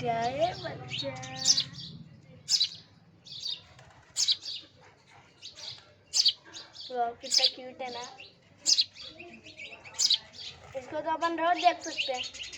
बच्चा है बच्चा। वाह कितना क्यूट है ना। इसको तो अपन रोज देख सकते हैं।